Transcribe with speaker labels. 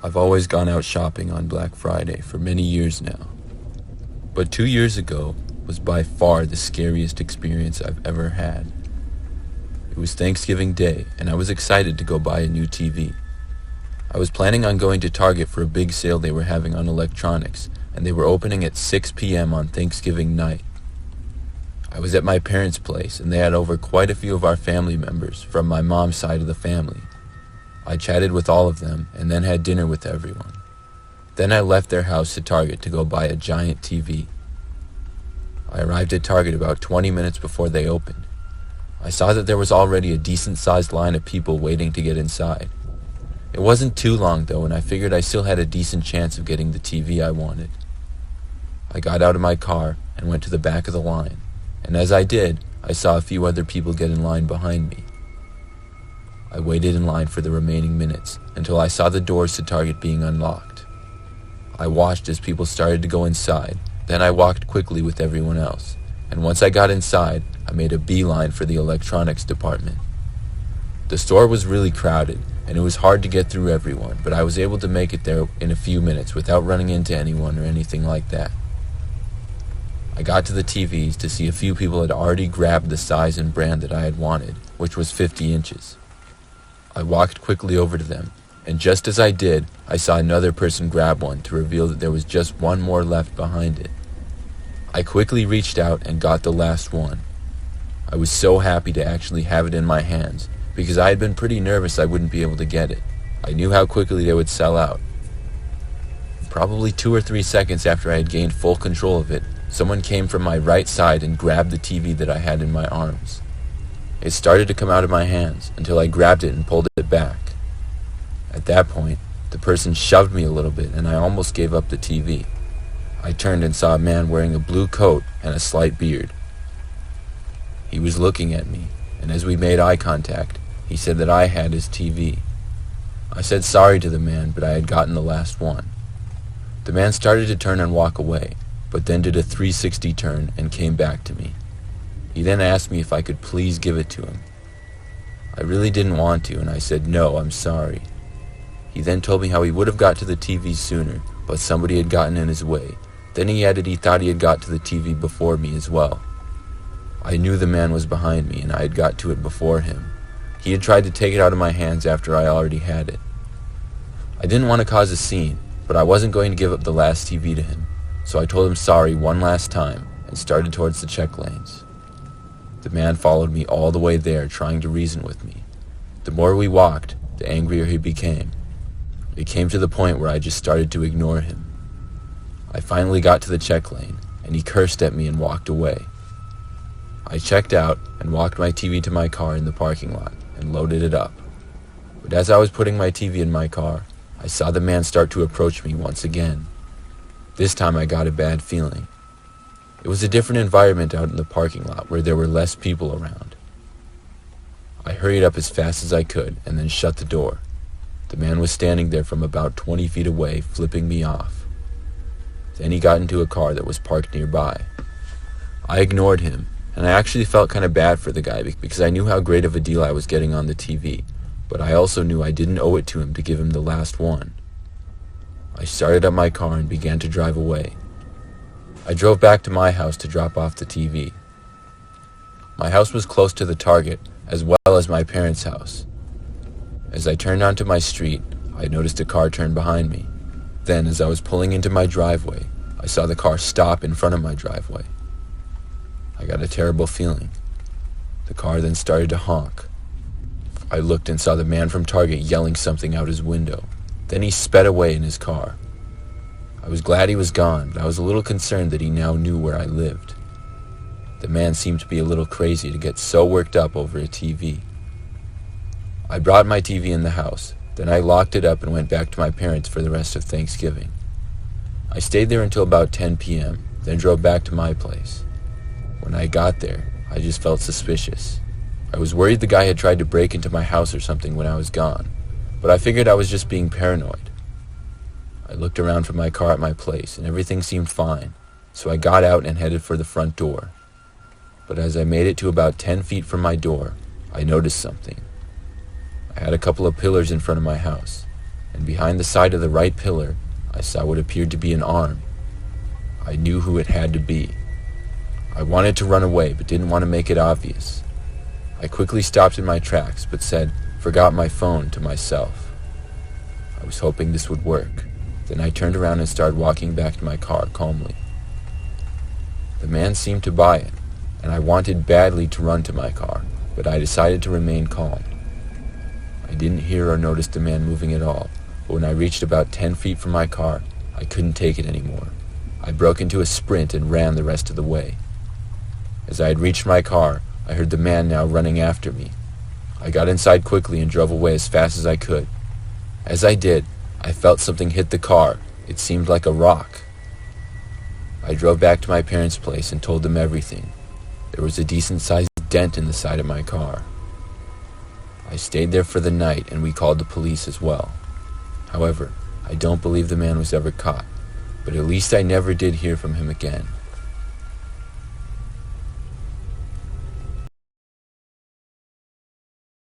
Speaker 1: I've always gone out shopping on Black Friday for many years now. But 2 years ago was by far the scariest experience I've ever had. It was Thanksgiving Day, and I was excited to go buy a new TV. I was planning on going to Target for a big sale they were having on electronics, and they were opening at 6 p.m. on Thanksgiving night. I was at my parents' place, and they had over quite a few of our family members from my mom's side of the family. I chatted with all of them, and then had dinner with everyone. Then I left their house to Target to go buy a giant TV. I arrived at Target about 20 minutes before they opened. I saw that there was already a decent-sized line of people waiting to get inside. It wasn't too long, though, and I figured I still had a decent chance of getting the TV I wanted. I got out of my car and went to the back of the line, and as I did, I saw a few other people get in line behind me. I waited in line for the remaining minutes until I saw the doors to Target being unlocked. I watched as people started to go inside, then I walked quickly with everyone else, and once I got inside, I made a beeline for the electronics department. The store was really crowded, and it was hard to get through everyone, but I was able to make it there in a few minutes without running into anyone or anything like that. I got to the TVs to see a few people had already grabbed the size and brand that I had wanted, which was 50 inches. I walked quickly over to them, and just as I did, I saw another person grab one to reveal that there was just one more left behind it. I quickly reached out and got the last one. I was so happy to actually have it in my hands, because I had been pretty nervous I wouldn't be able to get it. I knew how quickly they would sell out. Probably 2 or 3 seconds after I had gained full control of it, someone came from my right side and grabbed the TV that I had in my arms. It started to come out of my hands until I grabbed it and pulled it back. At that point, the person shoved me a little bit and I almost gave up the TV. I turned and saw a man wearing a blue coat and a slight beard. He was looking at me, and as we made eye contact, he said that I had his TV. I said sorry to the man, but I had gotten the last one. The man started to turn and walk away, but then did a 360 turn and came back to me. He then asked me if I could please give it to him. I really didn't want to, and I said, "No, I'm sorry." He then told me how he would have got to the TV sooner, but somebody had gotten in his way. Then he added he thought he had got to the TV before me as well. I knew the man was behind me, and I had got to it before him. He had tried to take it out of my hands after I already had it. I didn't want to cause a scene, but I wasn't going to give up the last TV to him, so I told him sorry one last time and started towards the check lanes. The man followed me all the way there, trying to reason with me. The more we walked, the angrier he became. It came to the point where I just started to ignore him. I finally got to the check lane, and he cursed at me and walked away. I checked out and walked my TV to my car in the parking lot and loaded it up. But as I was putting my TV in my car, I saw the man start to approach me once again. This time I got a bad feeling. It was a different environment out in the parking lot where there were less people around. I hurried up as fast as I could and then shut the door. The man was standing there from about 20 feet away, flipping me off. Then he got into a car that was parked nearby. I ignored him, and I actually felt kind of bad for the guy because I knew how great of a deal I was getting on the TV, but I also knew I didn't owe it to him to give him the last one. I started up my car and began to drive away. I drove back to my house to drop off the TV. My house was close to the Target, as well as my parents' house. As I turned onto my street, I noticed a car turn behind me. Then, as I was pulling into my driveway, I saw the car stop in front of my driveway. I got a terrible feeling. The car then started to honk. I looked and saw the man from Target yelling something out his window. Then he sped away in his car. I was glad he was gone, but I was a little concerned that he now knew where I lived. The man seemed to be a little crazy to get so worked up over a TV. I brought my TV in the house. Then I locked it up and went back to my parents for the rest of Thanksgiving. I stayed there until about 10 p.m., then drove back to my place. When I got there, I just felt suspicious. I was worried the guy had tried to break into my house or something when I was gone, but I figured I was just being paranoid. I looked around for my car at my place, and everything seemed fine, so I got out and headed for the front door. But as I made it to about 10 feet from my door, I noticed something. I had a couple of pillars in front of my house, and behind the side of the right pillar, I saw what appeared to be an arm. I knew who it had to be. I wanted to run away, but didn't want to make it obvious. I quickly stopped in my tracks, but said, "Forgot my phone," to myself. I was hoping this would work. Then I turned around and started walking back to my car calmly. The man seemed to buy it, and I wanted badly to run to my car, but I decided to remain calm. I didn't hear or notice the man moving at all, but when I reached about 10 feet from my car, I couldn't take it anymore. I broke into a sprint and ran the rest of the way. As I had reached my car, I heard the man now running after me. I got inside quickly and drove away as fast as I could. As I did, I felt something hit the car. It seemed like a rock. I drove back to my parents' place and told them everything. There was a decent-sized dent in the side of my car. I stayed there for the night, and we called the police as well. However, I don't believe the man was ever caught, but at least I never did hear from him again.